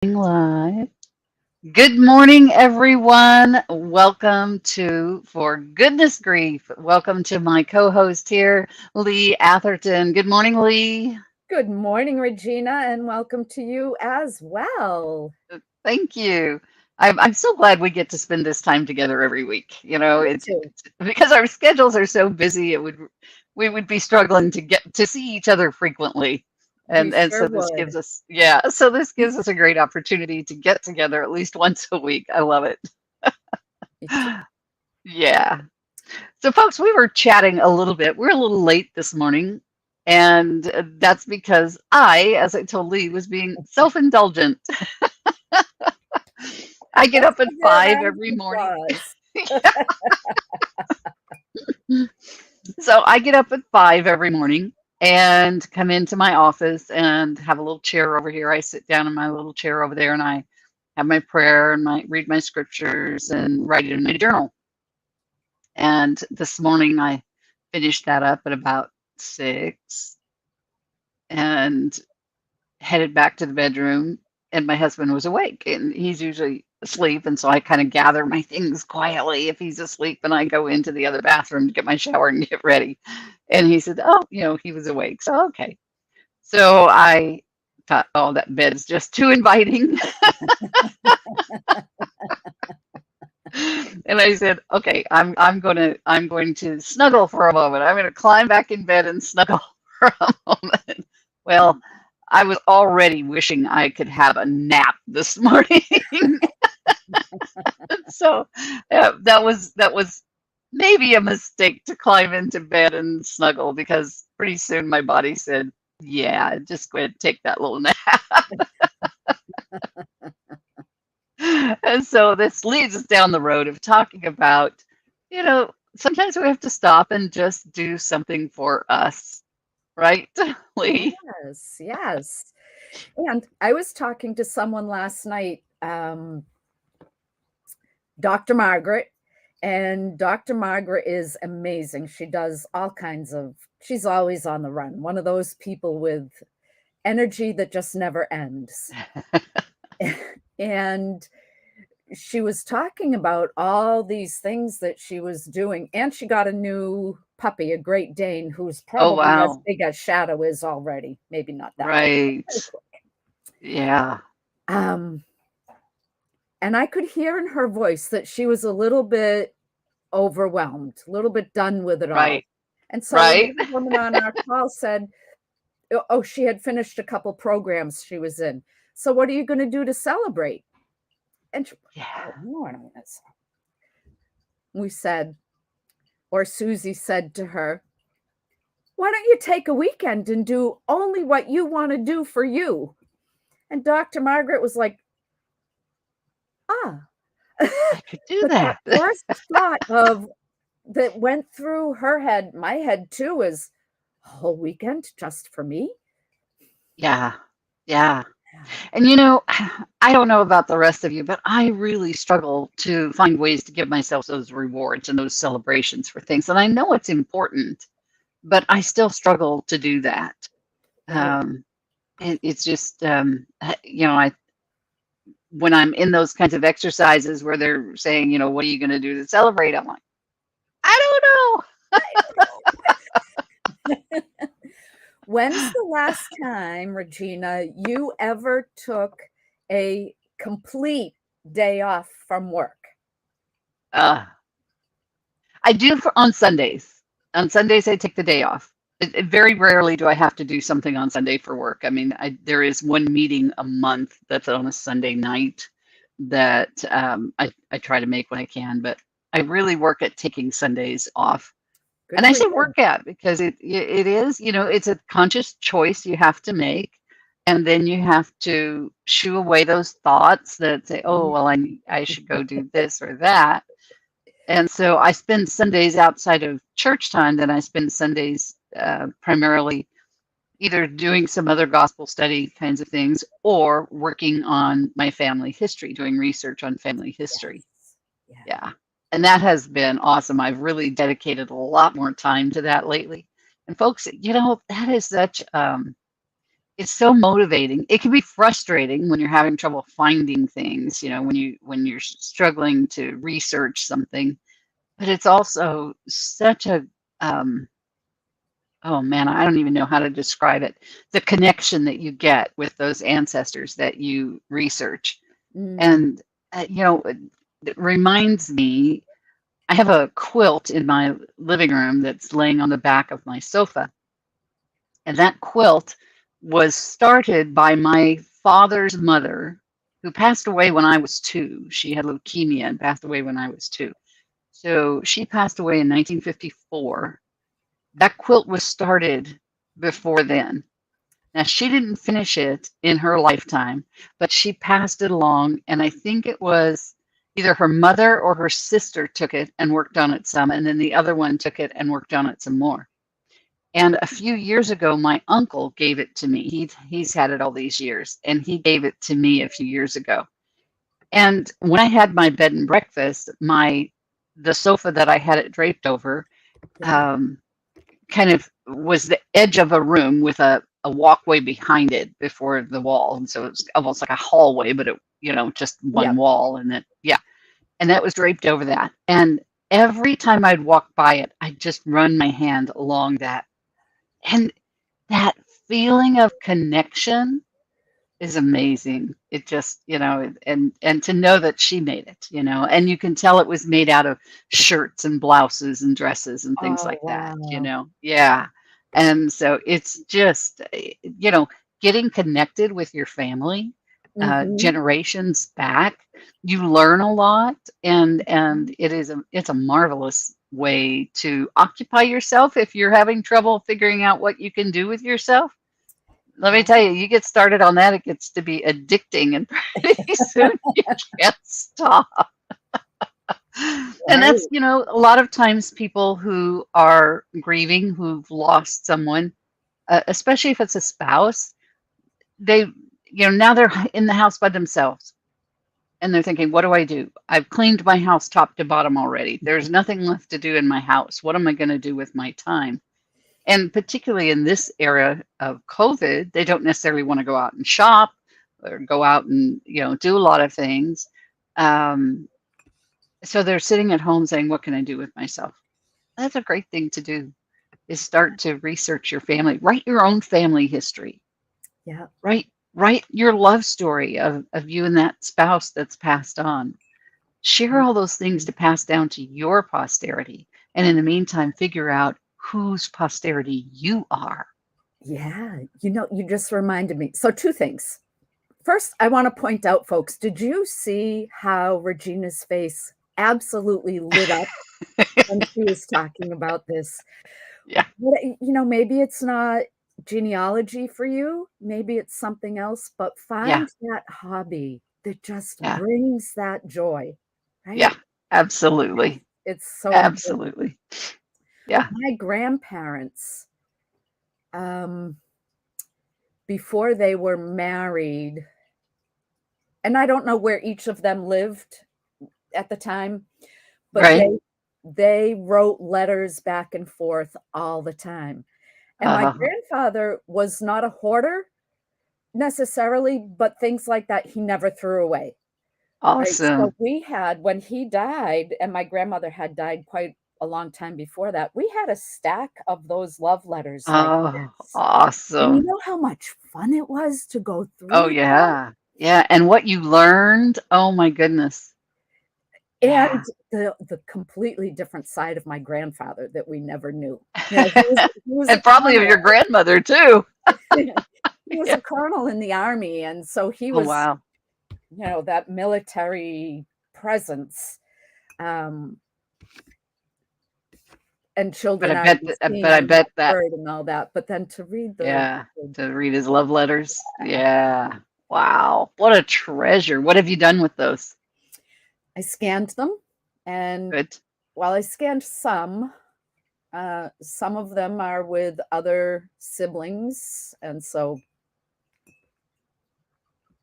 Live. Good morning, everyone. Welcome to For Goodness Grief. Welcome to my co-host here, Lee Atherton. Good morning, Lee. Good morning, Regina, and welcome to you as well. Thank you. I'm so glad we get to spend this time together every week. Me too. It's because our schedules are so busy. We would be struggling to get to see each other frequently. We And sure so this would. gives us, yeah, so this gives us a great opportunity to get together at least once a week. I love it. Me too. Yeah. So, folks, we were chatting a little bit. We're a little late this morning, and that's because as I told Lee, was being self-indulgent. I get Let's up at give her a 5 round every of morning. applause. So I get up at 5 every morning and come into my office and have a little chair over here. I sit down in my little chair over there and I have my prayer and my read my scriptures and write it in my journal. And this morning I finished that up at about 6 and headed back to the bedroom, and my husband was awake and he's usually asleep, and so I kind of gather my things quietly if he's asleep, and I go into the other bathroom to get my shower and get ready. And he said, oh, he was awake, so okay. So I thought, oh, that bed's just too inviting. And I said, okay, I'm going to snuggle for a moment. I'm going to climb back in bed and snuggle for a moment. Well, I was already wishing I could have a nap this morning. So that was maybe a mistake to climb into bed and snuggle, because pretty soon my body said, yeah, just go ahead and take that little nap. And so this leads us down the road of talking about, sometimes we have to stop and just do something for us, right, Lee? Yes, yes. And I was talking to someone last night, Dr. Margaret, and Dr. Margaret is amazing. She does all kinds of, she's always on the run. One of those people with energy that just never ends. And she was talking about all these things that she was doing, and she got a new puppy, a Great Dane, who's Oh, probably as wow. big as Shadow is already. Maybe not that big, but Right. very quick. Yeah. Um, and I could hear in her voice that she was a little bit overwhelmed, a little bit done with it all. Right. And so Right. another woman on our call said, oh, she had finished a couple programs she was in. So what are you going to do to celebrate? And she, Yeah. oh, no. We said, or Susie said to her, why don't you take a weekend and do only what you want to do for you? And Dr. Margaret was like, ah. I could do But the that. first thought of that went through her head, my head too, is a whole weekend just for me. Yeah. Yeah. Yeah. And I don't know about the rest of you, but I really struggle to find ways to give myself those rewards and those celebrations for things. And I know it's important, but I still struggle to do that. Right. It's just, I when I'm in those kinds of exercises where they're saying, what are you going to do to celebrate? I'm like, I don't When's the last time, Regina, you ever took a complete day off from work? know. I do on Sundays. On Sundays, I take the day off. Very rarely do I have to do something on Sunday for work. I mean, there is one meeting a month that's on a Sunday night that I try to make when I can, but I really work at taking Sundays off. Good And I for say you. work at because it is, it's a conscious choice you have to make. And then you have to shoo away those thoughts that say, oh, well, I should go do this or that. And so I spend Sundays outside of church time, then I spend Sundays primarily either doing some other gospel study kinds of things or working on my family history, doing research on family history. Yes. Yeah. Yeah. And that has been awesome. I've really dedicated a lot more time to that lately. And folks, that is such it's so motivating. It can be frustrating when you're having trouble finding things, when you're struggling to research something, but it's also such a um, oh man, I don't even know how to describe it. The connection that you get with those ancestors that you research. Mm, And, it reminds me, I have a quilt in my living room that's laying on the back of my sofa. And that quilt was started by my father's mother, who passed away when I was 2. She had leukemia and passed away when I was 2. So she passed away in 1954. That quilt was started before then. Now, she didn't finish it in her lifetime, but she passed it along, and I think it was either her mother or her sister took it and worked on it some, and then the other one took it and worked on it some more. And a few years ago, my uncle gave it to me. He's had it all these years, and he gave it to me a few years ago. And when I had my bed and breakfast, the sofa that I had it draped over, yeah. um, kind of was the edge of a room with a walkway behind it before the wall. And so it was almost like a hallway, but just one Yep. wall. And then, yeah. And that was draped over that. And every time I'd walk by it, I'd just run my hand along that. And that feeling of connection is amazing. It just, and to know that she made it, and you can tell it was made out of shirts and blouses and dresses and things Oh, like that, wow. Yeah. And so it's just, getting connected with your family, Mhm. generations back, you learn a lot, and it's a marvelous way to occupy yourself if you're having trouble figuring out what you can do with yourself. Let me Yeah. tell you, you get started on that, it gets to be addicting, and pretty soon you can't stop. And that's, Right. a lot of times people who are grieving, who've lost someone, especially if it's a spouse, they, now they're in the house by themselves and they're thinking, what do I do? I've cleaned my house top to bottom already. There's nothing left to do in my house. What am I going to do with my time? And particularly in this era of COVID, they don't necessarily want to go out and shop or go out and, do a lot of things. Um, so they're sitting at home saying, what can I do with myself? That's a great thing to do, is start to research your family, write your own family history, Yeah. write your love story of you and that spouse that's passed on. Share all those things to pass down to your posterity. And in the meantime, figure out whose posterity you are. Yeah. You just reminded me. So 2 things. First, I want to point out, folks, did you see how Regina's face absolutely lit up when she was talking about this? Yeah, Maybe it's not genealogy for you, maybe it's something else, but yeah, find that hobby that just yeah, brings that joy, yeah, right? absolutely. It's so important. Absolutely. Yeah, My grandparents, um, before they were married, and I don't know where each of them lived at the time, but right. they wrote letters back and forth all the time. And my Uh, grandfather was not a hoarder necessarily, but things like that he never threw away, right? So awesome. we had when he died, and my grandmother had died quite a long time before that, we had a stack of those love letters like Oh, this. And you awesome. know how much fun it was to go Oh, through that? yeah. Yeah. And what you learned, oh my goodness. And Yeah. the completely different side of my grandfather that we never knew. He was a And probably of your colonel. grandmother too. He was Yeah. a colonel in the army, and so he Oh, was, wow. that military presence, um, and But children I are to bet be that, seen but I and not bet that, heard and all that, but then to read yeah, the to read his love letters. Yeah. Wow. What a treasure. What have you done with those? I scanned them, and Good. while I scanned some of them are with other siblings, and so,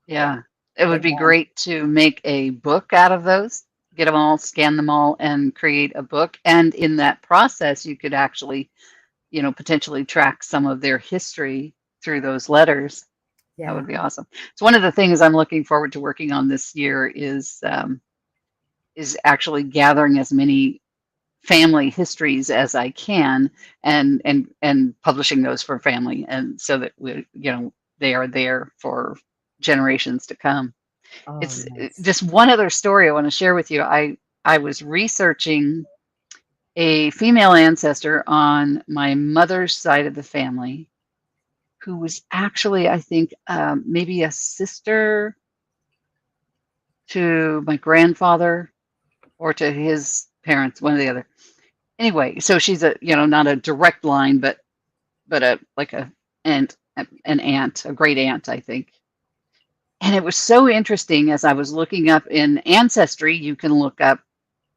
yeah, Yeah. It they're would be gone. great to make a book out of those, get them all, scan them all, and create a book. And in that process, you could actually, potentially track some of their history through those letters. That Yeah. would be awesome. It's one of the things I'm looking forward to working on this year is actually gathering as many family histories as I can and publishing those for family and so that they are there for generations to come. Oh, It's nice. just one other story I want to share with you. I was researching a female ancestor on my mother's side of the family who was actually, I think, maybe a sister to my grandfather or to his parents, one or the other. Anyway, so she's not a direct line, but a like a aunt, an aunt, a great aunt, I think. And it was so interesting as I was looking up in Ancestry, you can look up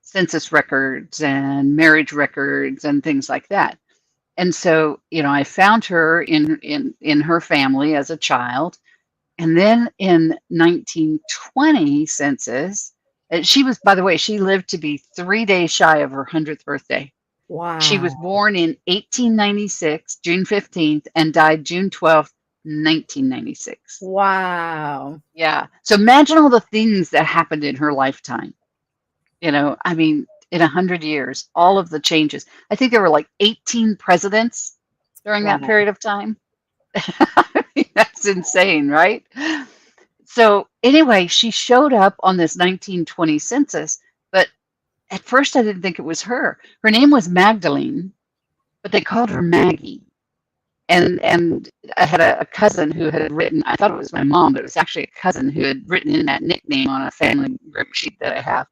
census records and marriage records and things like that. And so, I found her in her family as a child. And then in 1920 census, she was, by the way, she lived to be 3 days shy of her 100th birthday. She was Wow. born in 1896, June 15th, and died June 12th, 1996. Wow. Yeah. So imagine all the things that happened in her lifetime. I mean, in 100 years, all of the changes. I think there were like 18 presidents during that Wow. period of time. I mean, that's insane, right? So anyway, she showed up on this 1920 census, but at first I didn't think it was her. Her name was Magdalene, but they called her Maggie. And I had a cousin who had written, I thought it was my mom, but it was actually a cousin who had written in that nickname on a family group sheet that I have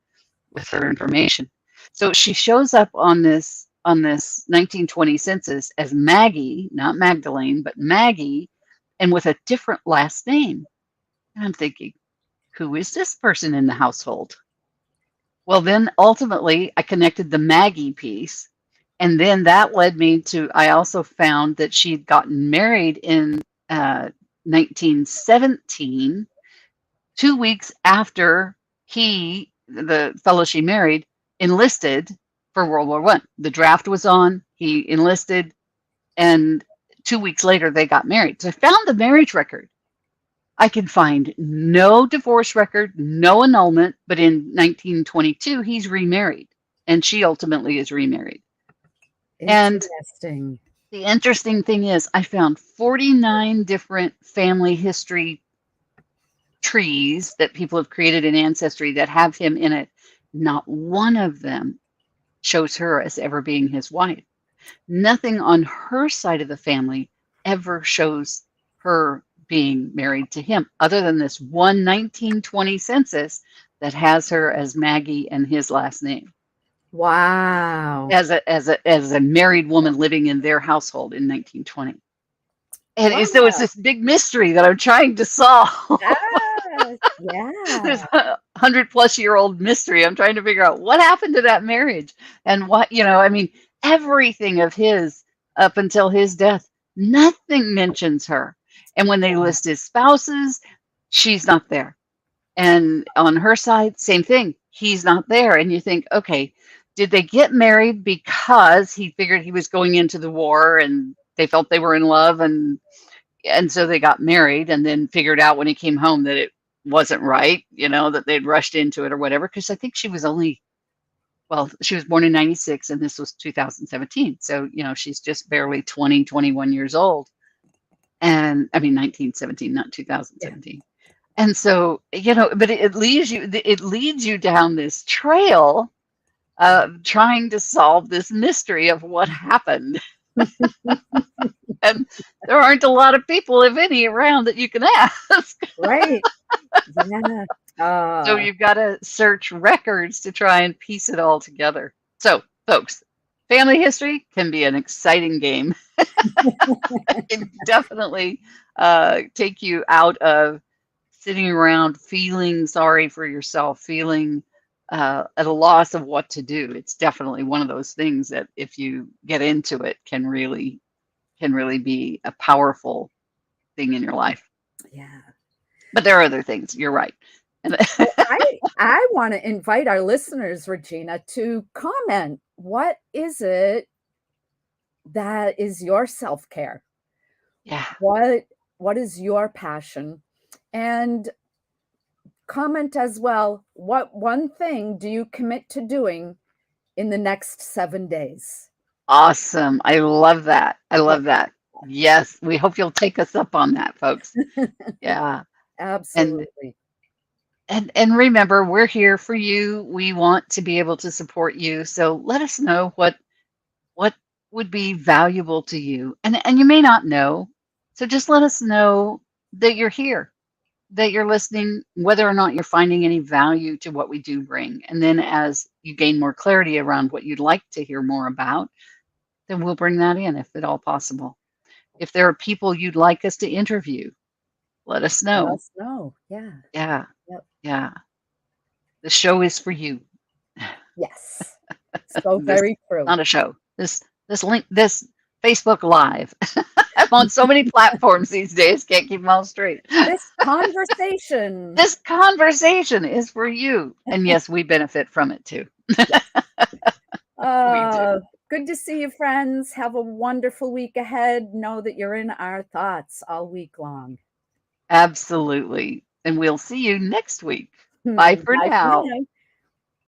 with her information. So she shows up on this 1920 census as Maggie, not Magdalene, but Maggie, and with a different last name. And I'm thinking, who is this person in the household? Well, then ultimately I connected the Maggie piece. And then that led me to, I also found that she'd gotten married in 1917, 2 weeks after the fellow she married, enlisted for World War I. The draft was on, he enlisted, and 2 weeks later they got married. So I found the marriage record. I can find no divorce record, no annulment, but in 1922 he's remarried, and she ultimately is remarried. And Interesting. the interesting thing is, I found 49 different family history trees that people have created in Ancestry that have him in it. Not one of them shows her as ever being his wife. Nothing on her side of the family ever shows her being married to him, other than this one 1920 census that has her as Maggie and his last name. Wow. As a married woman living in their household in 1920. And so it's Wow. this big mystery that I'm trying to solve. Yes. Yeah. This 100-plus-year-old mystery. I'm trying to figure out what happened to that marriage and what, I mean, everything of his up until his death, nothing mentions her. And when they list his spouses, she's not there. And on her side, same thing. He's not there. And you think, okay, did they get married because he figured he was going into the war and they felt they were in love and so they got married and then figured out when he came home that it wasn't right, that they'd rushed into it or whatever. Because I think she was she was born in 96 and this was 2017. So, she's just barely 20, 21 years old. And I mean, 1917, not 2017. And so, but it leads you down this trail of trying to solve this mystery of what happened. And there aren't a lot of people, if any, around that you can ask. Right. Yeah. So you've got to search records to try and piece it all together. So, folks, family history can be an exciting game. It can definitely take you out of sitting around feeling sorry for yourself, feeling at a loss of what to do. It's definitely one of those things that if you get into it can really be a powerful thing in your life. Yeah. But there are other things. You're right. Well, I want to invite our listeners, Regina, to comment. What is it that is your self-care? Yeah. What what is your passion? And comment as well, what one thing do you commit to doing in the next 7 days? Awesome. I love that. I Yeah. love that. Yes, we hope you'll take us up on that, folks. Yeah. And Absolutely. and remember, we're here for you. We want to be able to support you. So let us know what would be valuable to you. And you may not know. So just let us know that you're here, that you're listening, whether or not you're finding any value to what we do bring. And then as you gain more clarity around what you'd like to hear more about, then we'll bring that in if at all possible. If there are people you'd like us to interview, let us Let know. us know. Yeah. Yeah, Yep. yeah. The show is for you. Yes. So This very true. not a show. This Facebook Live. I'm on so many platforms these days, can't keep them all straight. This conversation. This conversation is for you. And yes, we benefit from it too. Yes. We do. Good to see you, friends. Have a wonderful week ahead. Know that you're in our thoughts all week long. Absolutely. And we'll see you next week. Bye for Bye for now. now.